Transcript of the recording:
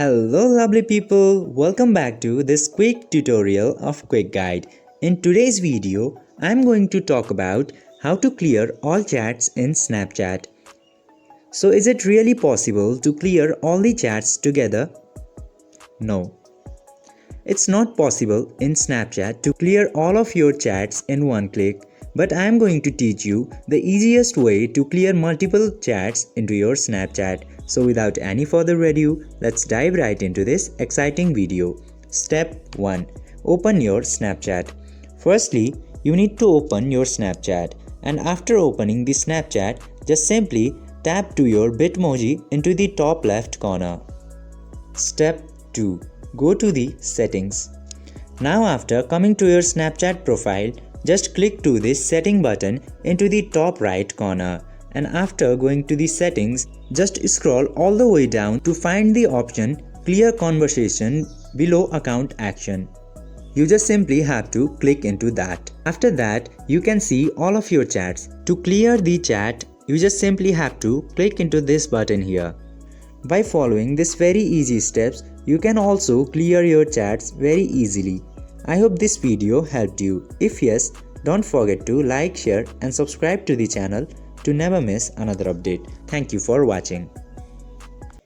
Hello lovely people, welcome back to this quick tutorial of Quick Guide. In today's video, I am going to talk about how to clear all chats in Snapchat. So is it really possible to clear all the chats together? No. It's not possible in Snapchat to clear all of your chats in one click, but I am going to teach you the easiest way to clear multiple chats into your Snapchat. So without any further ado, let's dive right into this exciting video. Step 1. Open your Snapchat. Firstly, you need to open your Snapchat, and after opening the Snapchat, just simply tap to your Bitmoji into the top left corner. Step 2. Go to the settings. Now after coming to your Snapchat profile, just click to this setting button into the top right corner, and after going to the settings, just scroll all the way down to find the option Clear Conversation below Account Action. You just simply have to click into that. After that, you can see all of your chats. To clear the chat, you just simply have to click into this button here. By following these very easy steps, you can also clear your chats very easily. I hope this video helped you. If yes, don't forget to like, share and subscribe to the channel to never miss another update. Thank you for watching.